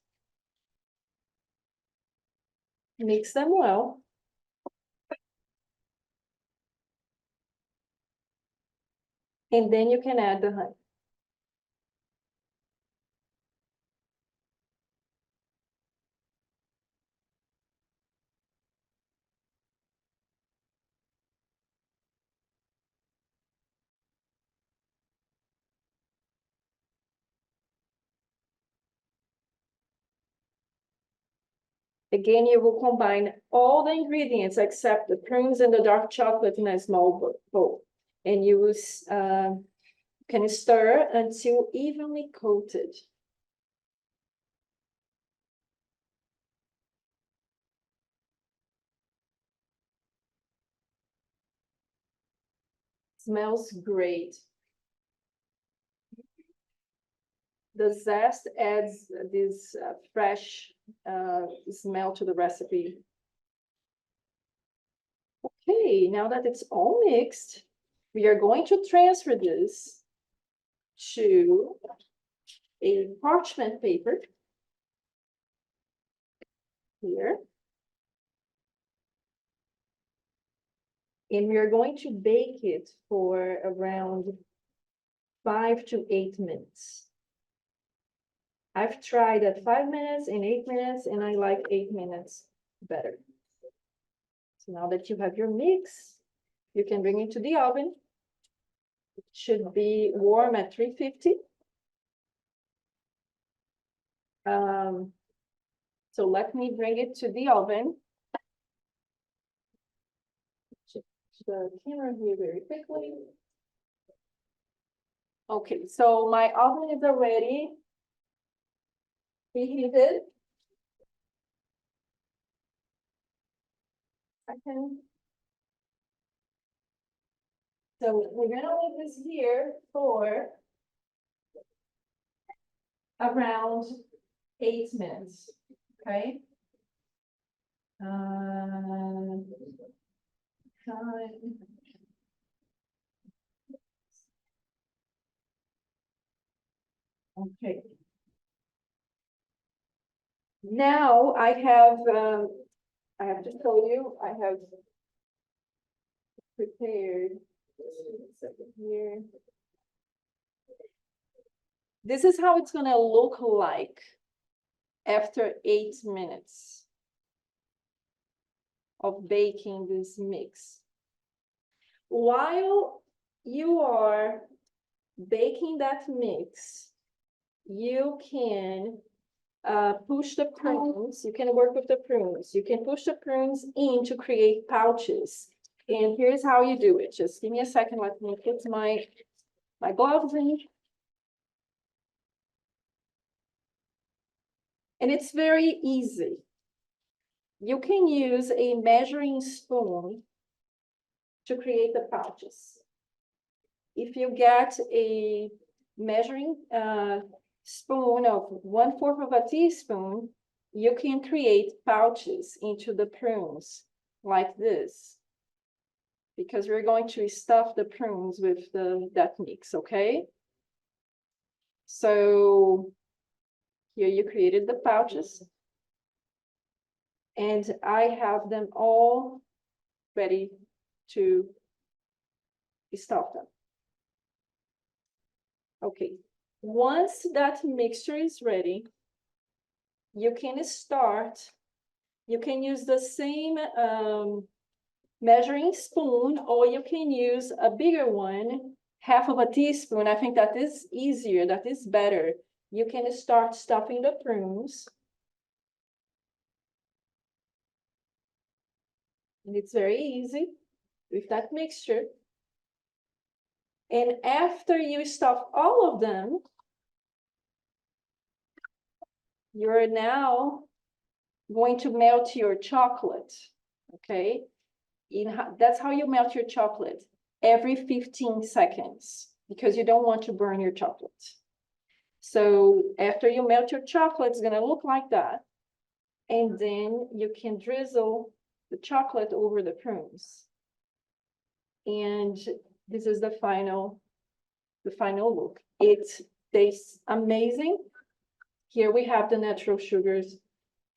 Mix them well. And then you can add the honey. Again, you will combine all the ingredients except the prunes and the dark chocolate in a small bowl. And you will can stir until evenly coated. Smells great. The zest adds this fresh smell to the recipe. Okay, now that it's all mixed, we are going to transfer this to a parchment paper here. And we are going to bake it for around 5 to 8 minutes. I've tried at 5 minutes and 8 minutes, and I like 8 minutes better. So now that you have your mix, you can bring it to the oven. It should be warm at 350. So let me bring it to the oven. Check the camera here very quickly. Okay, so my oven is already preheated. So we're gonna leave this here for around 8 minutes, okay? Time. Okay. Now I have to tell you, I have prepared. Here. This is how it's gonna look like after 8 minutes of baking this mix. While you are baking that mix, you can push the prunes, you can work with the prunes, you can push the prunes in to create pouches. And here's how you do it. Just give me a second, let me put my gloves in. And it's very easy. You can use a measuring spoon to create the pouches. If you get a measuring spoon of 1/4 of a teaspoon, you can create pouches into the prunes like this, because we're going to stuff the prunes with that mix, okay? So here you created the pouches, and I have them all ready to stuff them. Okay, once that mixture is ready, you can start, you can use the same measuring spoon, or you can use a bigger one, 1/2 of a teaspoon. I think that is easier, that is better. you can start stuffing the prunes. And it's very easy with that mixture. And after you stuff all of them, you're now going to melt your chocolate, okay? That's how you melt your chocolate, every 15 seconds, because you don't want to burn your chocolate. So after you melt your chocolate, it's gonna look like that. And then you can drizzle the chocolate over the prunes. And this is the final look. It tastes amazing. Here we have the natural sugars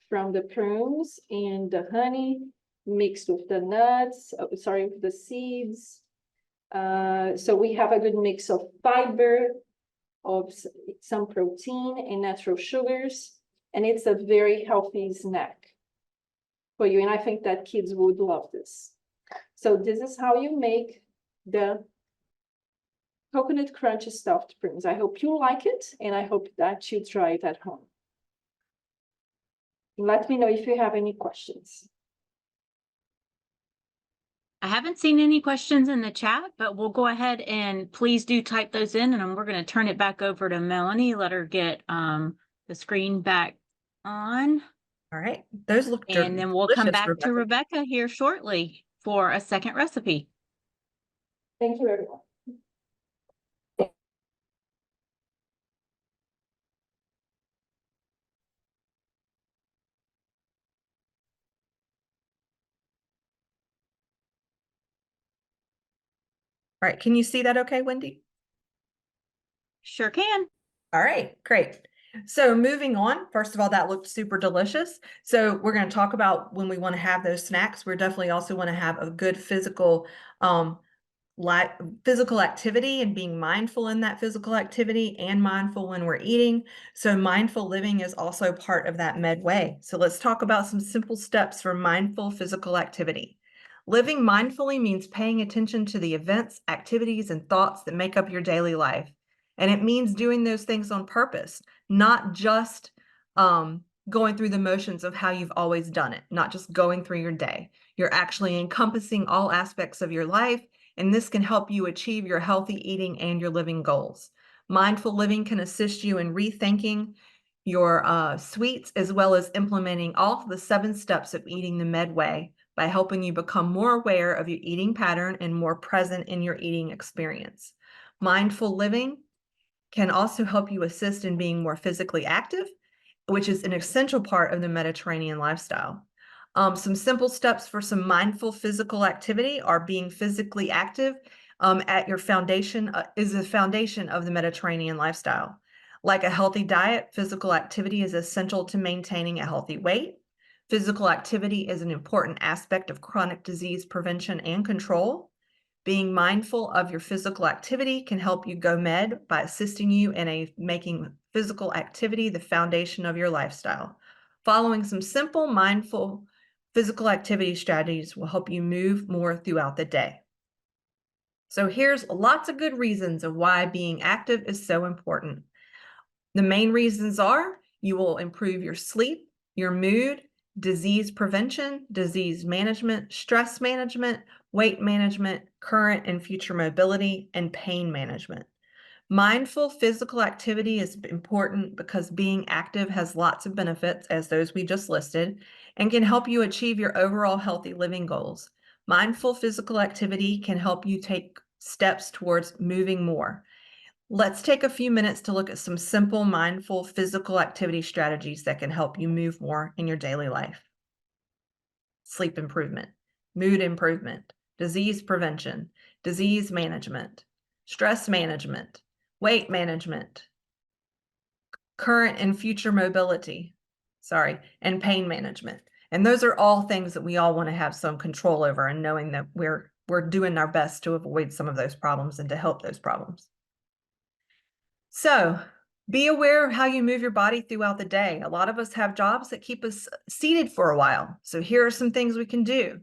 from the prunes and the honey mixed with the nuts, with the seeds. So we have a good mix of fiber, of some protein and natural sugars, and it's a very healthy snack for you. And I think that kids would love this. So this is how you make the coconut crunch stuffed prunes. I hope you like it, and I hope that you try it at home. Let me know if you have any questions. I haven't seen any questions in the chat, but we'll go ahead and please do type those in, and we're going to turn it back over to Melanie. Let her get the screen back on. All right, those look And then we'll come delicious, back to Rebecca here shortly for a second recipe. Thank you, everyone. All right, can you see that okay, Wendy? Sure can. All right, great. So moving on, first of all, that looked super delicious. So we're going to talk about when we want to have those snacks. We're definitely also want to have a good physical activity and being mindful in that physical activity and mindful when we're eating. So mindful living is also part of that midway. So let's talk about some simple steps for mindful physical activity. Living mindfully means paying attention to the events, activities, and thoughts that make up your daily life. And it means doing those things on purpose, not just going through the motions of how you've always done it, not just going through your day. You're actually encompassing all aspects of your life, and this can help you achieve your healthy eating and your living goals. Mindful living can assist you in rethinking your sweets, as well as implementing all the 7 steps of eating the med way by helping you become more aware of your eating pattern and more present in your eating experience. Mindful living can also help you assist in being more physically active, which is an essential part of the Mediterranean lifestyle. Some simple steps for some mindful physical activity are being physically active at your foundation is the foundation of the Mediterranean lifestyle. Like a healthy diet, physical activity is essential to maintaining a healthy weight. Physical activity is an important aspect of chronic disease prevention and control. Being mindful of your physical activity can help you go med by assisting you in making physical activity the foundation of your lifestyle. Following some simple, mindful physical activity strategies will help you move more throughout the day. So here's lots of good reasons of why being active is so important. The main reasons are you will improve your sleep, your mood, disease prevention, disease management, stress management, weight management, current and future mobility, and pain management. Mindful physical activity is important because being active has lots of benefits, as those we just listed, and can help you achieve your overall healthy living goals. Mindful physical activity can help you take steps towards moving more. Let's take a few minutes to look at some simple, mindful physical activity strategies that can help you move more in your daily life. Sleep improvement, mood improvement, disease prevention, disease management, stress management, weight management, current and future mobility, and pain management. And those are all things that we all want to have some control over, and knowing that we're doing our best to avoid some of those problems and to help those problems. So be aware of how you move your body throughout the day. A lot of us have jobs that keep us seated for a while. So here are some things we can do.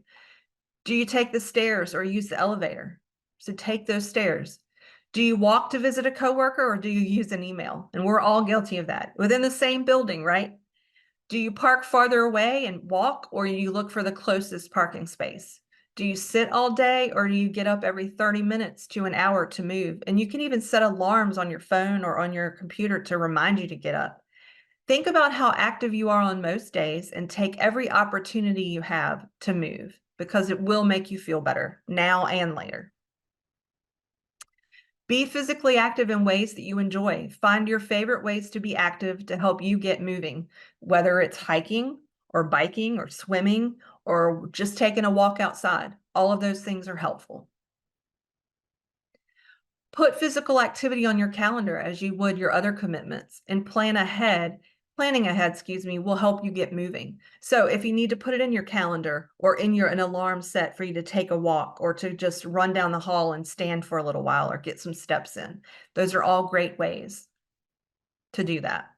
Do you take the stairs or use the elevator? So take those stairs. Do you walk to visit a coworker or do you use an email? And we're all guilty of that within the same building, right? Do you park farther away and walk, or you look for the closest parking space? Do you sit all day, or do you get up every 30 minutes to an hour to move? And you can even set alarms on your phone or on your computer to remind you to get up. Think about how active you are on most days and take every opportunity you have to move, because it will make you feel better now and later. Be physically active in ways that you enjoy. Find your favorite ways to be active to help you get moving, whether it's hiking or biking or swimming or just taking a walk outside. All of those things are helpful. Put physical activity on your calendar as you would your other commitments, and planning ahead, will help you get moving. So if you need to put it in your calendar or in an alarm set for you to take a walk or to just run down the hall and stand for a little while or get some steps in, those are all great ways to do that.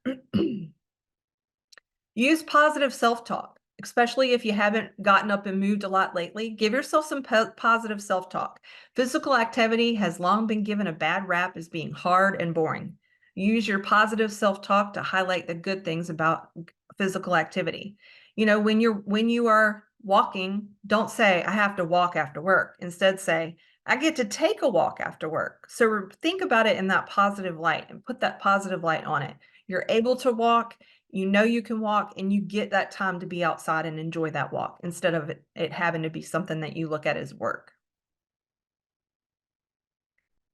Use positive self-talk, especially if you haven't gotten up and moved a lot lately. Give yourself some positive self-talk. Physical activity has long been given a bad rap as being hard and boring. Use your positive self-talk to highlight the good things about physical activity. You know, when you are walking, don't say, I have to walk after work. Instead, say, I get to take a walk after work. So think about it in that positive light and put that positive light on it. You're able to walk, you know you can walk, and you get that time to be outside and enjoy that walk instead of it having to be something that you look at as work.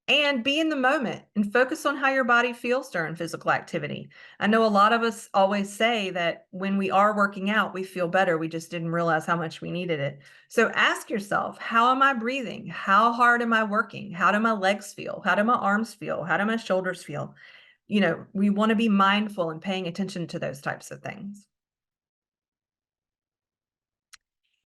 And be in the moment and focus on how your body feels during physical activity. I know a lot of us always say that when we are working out, we feel better. We just didn't realize how much we needed it. So ask yourself, how am I breathing? How hard am I working? How do my legs feel? How do my arms feel? How do my shoulders feel? You know, we want to be mindful and paying attention to those types of things.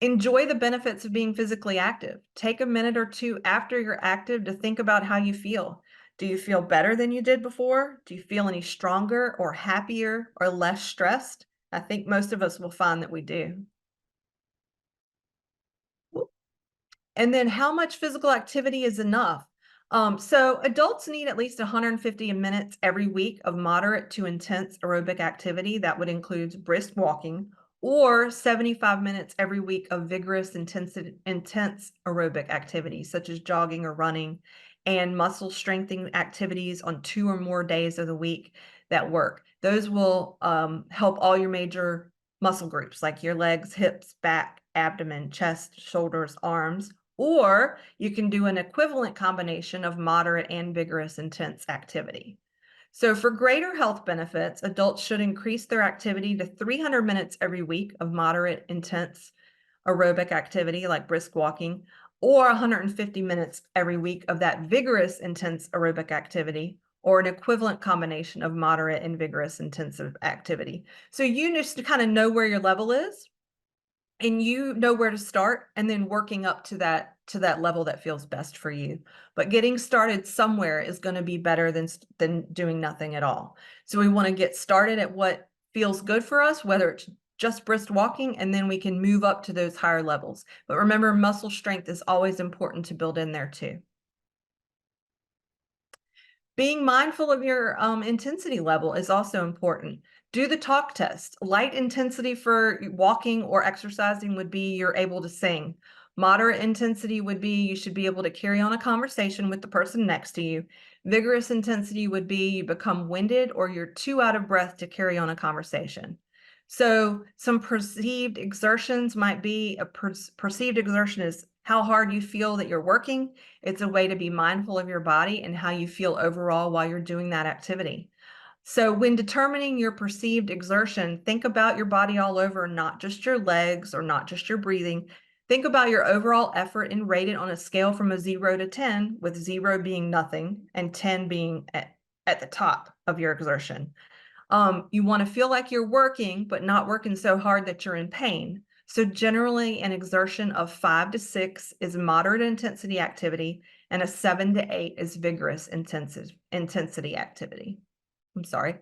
Enjoy the benefits of being physically active. Take a minute or two after you're active to think about how you feel. Do you feel better than you did before? Do you feel any stronger or happier or less stressed? I think most of us will find that we do. And then how much physical activity is enough? So adults need at least 150 minutes every week of moderate to intense aerobic activity. That would include brisk walking, or 75 minutes every week of vigorous, intense aerobic activity, such as jogging or running, and muscle strengthening activities on 2 or more days of the week that work. Those will help all your major muscle groups, like your legs, hips, back, abdomen, chest, shoulders, arms. Or you can do an equivalent combination of moderate and vigorous intense activity. So for greater health benefits, adults should increase their activity to 300 minutes every week of moderate intense aerobic activity like brisk walking, or 150 minutes every week of that vigorous intense aerobic activity, or an equivalent combination of moderate and vigorous intensive activity. So you just kind of know where your level is, and you know where to start, and then working up to that level that feels best for you. But getting started somewhere is going to be better than doing nothing at all. So we want to get started at what feels good for us, whether it's just brisk walking, and then we can move up to those higher levels. But remember, muscle strength is always important to build in there too. Being mindful of your intensity level is also important. Do the talk test. Light intensity for walking or exercising would be you're able to sing. Moderate intensity would be you should be able to carry on a conversation with the person next to you. Vigorous intensity would be you become winded or you're too out of breath to carry on a conversation. So some perceived exertions might be perceived exertion is how hard you feel that you're working. It's a way to be mindful of your body and how you feel overall while you're doing that activity. So when determining your perceived exertion, think about your body all over, not just your legs or not just your breathing. Think about your overall effort and rate it on a scale from a 0 to 10, with 0 being nothing and 10 being at the top of your exertion. You want to feel like you're working, but not working so hard that you're in pain. So generally an exertion of 5 to 6 is moderate intensity activity, and a 7 to 8 is vigorous intensity activity. I'm sorry.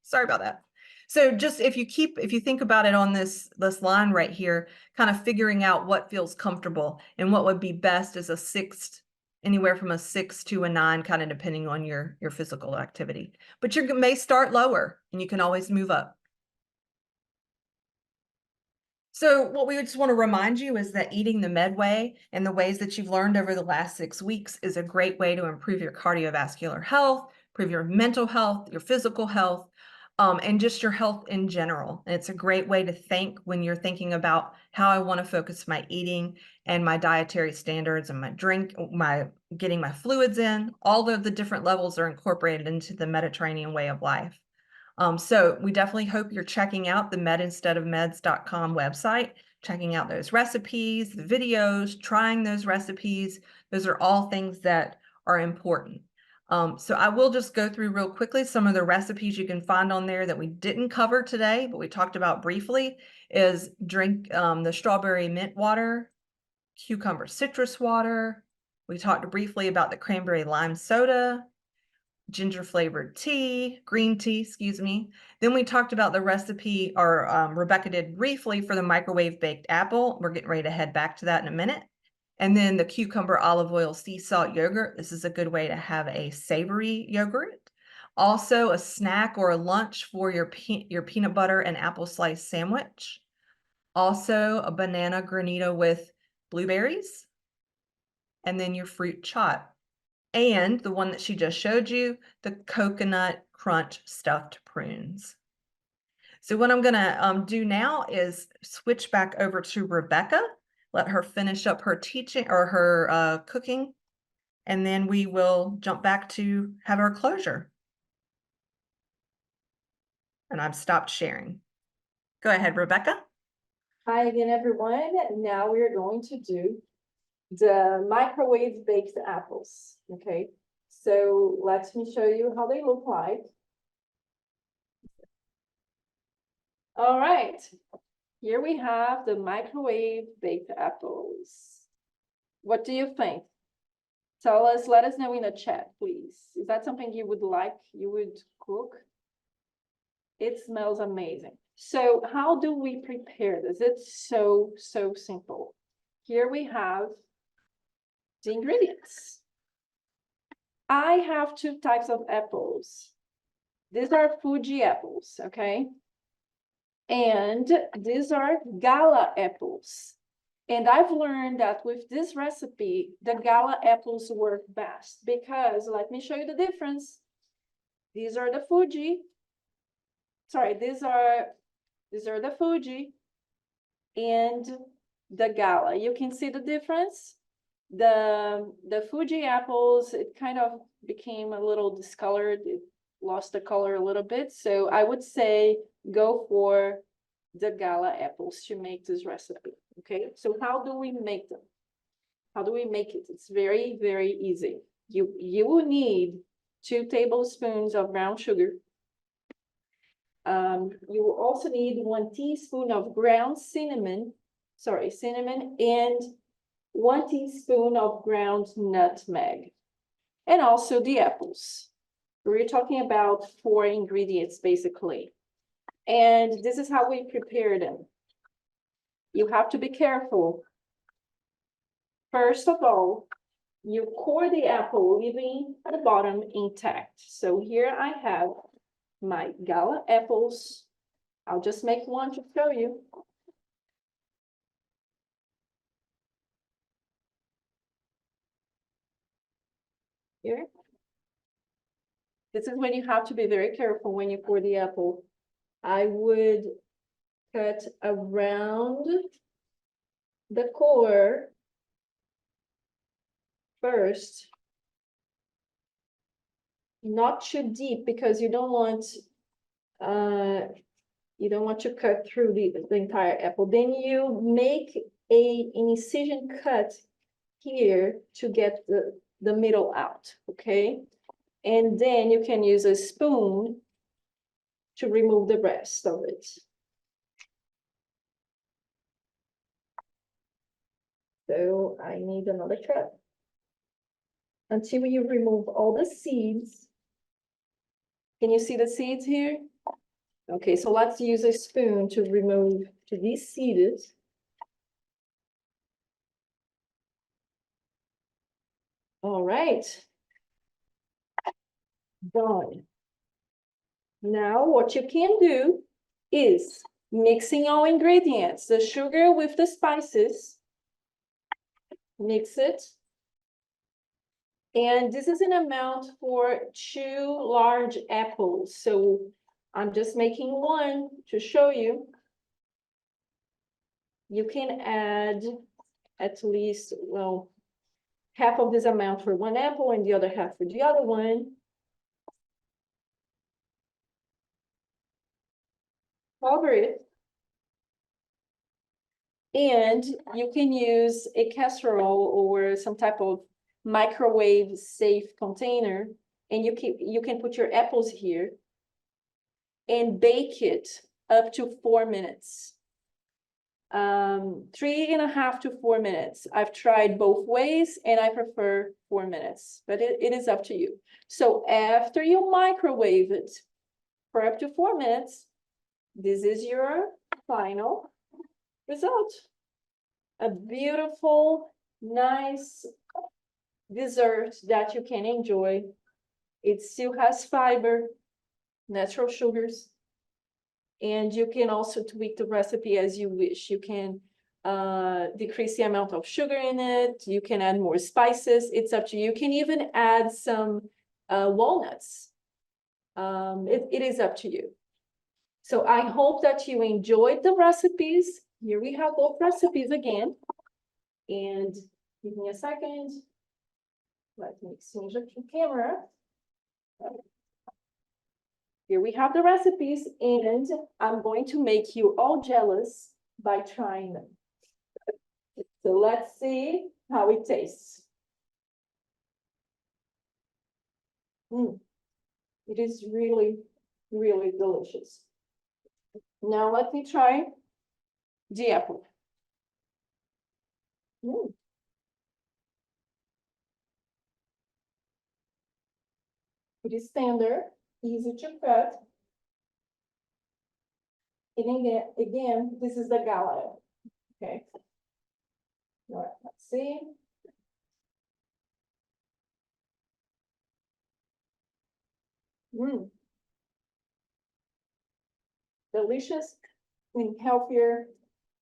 Sorry about that. So just if you think about it on this line right here, kind of figuring out what feels comfortable and what would be best is a 6 anywhere from a 6 to a 9, kind of depending on your physical activity. But you may start lower and you can always move up. So what we just want to remind you is that eating the Medway and the ways that you've learned over the last 6 weeks is a great way to improve your cardiovascular health, improve your mental health, your physical health, and just your health in general. And it's a great way to think when you're thinking about how I want to focus my eating and my dietary standards and my getting my fluids in. All of the different levels are incorporated into the Mediterranean way of life. So we definitely hope you're checking out the medinsteadofmeds.com website, checking out those recipes, the videos, trying those recipes. Those are all things that are important. So I will just go through real quickly some of the recipes you can find on there that we didn't cover today, but we talked about briefly, is drink the strawberry mint water, cucumber citrus water. We talked briefly about the cranberry lime soda, ginger flavored tea, green tea, excuse me. Then we talked about the recipe, or Rebecca did briefly, for the microwave baked apple. We're getting ready to head back to that in a minute. And then the cucumber olive oil sea salt yogurt. This is a good way to have a savory yogurt. Also a snack or a lunch for your peanut butter and apple slice sandwich. Also a banana granita with blueberries. And then your fruit chot. And the one that she just showed you, the coconut crunch stuffed prunes. So what I'm gonna do now is switch back over to Rebecca, let her finish up her teaching or her cooking, and then we will jump back to have our closure. And I've stopped sharing. Go ahead, Rebecca. Hi again, everyone. Now we're going to do the microwave baked apples. Okay, so let me show you how they look like. All right, here we have the microwave baked apples. What do you think? Let us know in the chat, please. Is that something you would cook? It smells amazing. So how do we prepare this? It's so simple. Here we have the ingredients. I have 2 types of apples. These are Fuji apples, okay? And these are Gala apples. And I've learned that with this recipe, the Gala apples work best because, let me show you the difference. These are the Fuji. Sorry, these are the Fuji and the Gala. You can see the difference. The Fuji apples, it kind of became a little discolored. It lost the color a little bit. So I would say go for the Gala apples to make this recipe. Okay, so how do we make them? How do we make it? It's very, very easy. You will need 2 tablespoons of brown sugar. You will also need 1 teaspoon of ground cinnamon, and 1 teaspoon of ground nutmeg, and also the apples. We're talking about 4 ingredients basically. And this is how we prepare them. You have to be careful. First of all, you core the apple, leaving the bottom intact. So here I have my Gala apples. I'll just make one to show you. Here. This is when you have to be very careful when you core the apple. I would cut around the core first, not too deep because you don't want to cut through the entire apple. Then you make an incision cut here to get the middle out, okay? And then you can use a spoon to remove the rest of it. So I need another cut until you remove all the seeds. Can you see the seeds here? Okay, so let's use a spoon to remove these seeds. All right. Done. Now what you can do is mixing all ingredients, the sugar with the spices. Mix it. And this is an amount for 2 large apples. So I'm just making one to show you. You can add at least, well, half of this amount for one apple and the other half for the other one. Cover it. And you can use a casserole or some type of microwave safe container, and you can put your apples here and bake it up to 4 minutes. 3.5 to 4 minutes. I've tried both ways and I prefer 4 minutes, but it is up to you. So after you microwave it for up to 4 minutes, this is your final result. A beautiful, nice dessert that you can enjoy. It still has fiber, natural sugars, and you can also tweak the recipe as you wish. You can decrease the amount of sugar in it. You can add more spices. It's up to you. You can even add some walnuts. It is up to you. So I hope that you enjoyed the recipes. Here we have both recipes again. And give me a second. Let me change the camera. Here we have the recipes, and I'm going to make you all jealous by trying them. So let's see how it tastes. It is really, really delicious. Now let me try the apple. It is tender, easy to cut. And again, this is the gala. Okay. All right, let's see. Delicious and healthier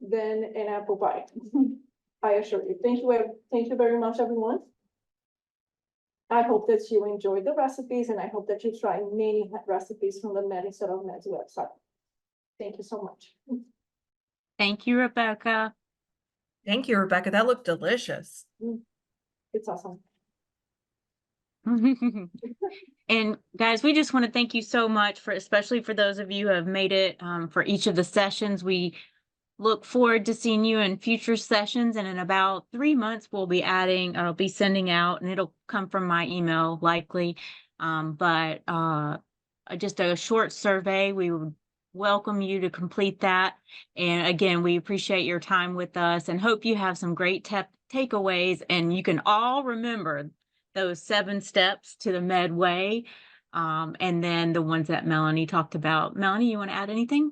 than an apple pie. I assure you. Thank you very much, everyone. I hope that you enjoyed the recipes, and I hope that you try many recipes from the Med Instead of Meds website. Thank you so much. Thank you, Rebecca. Thank you, Rebecca. That looked delicious. It's awesome. And guys, we just want to thank you so much especially for those of you who have made it for each of the sessions. We look forward to seeing you in future sessions, and in about 3 months I'll be sending out, and it'll come from my email likely, just a short survey. We would welcome you to complete that. And again, we appreciate your time with us and hope you have some great takeaways, and you can all remember those 7 steps to the Med Way, and then the ones that Melanie talked about. Melanie, you want to add anything?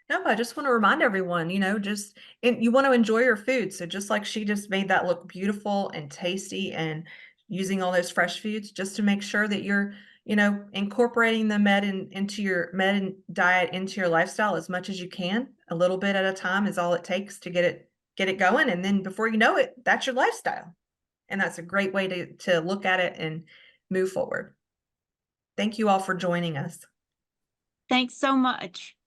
No, I just want to remind everyone, you want to enjoy your food. So just like she just made that look beautiful and tasty, and using all those fresh foods, just to make sure that you're, incorporating the into your med diet, into your lifestyle as much as you can. A little bit at a time is all it takes to get it going. And then before you know it, that's your lifestyle. And that's a great way to look at it and move forward. Thank you all for joining us. Thanks so much.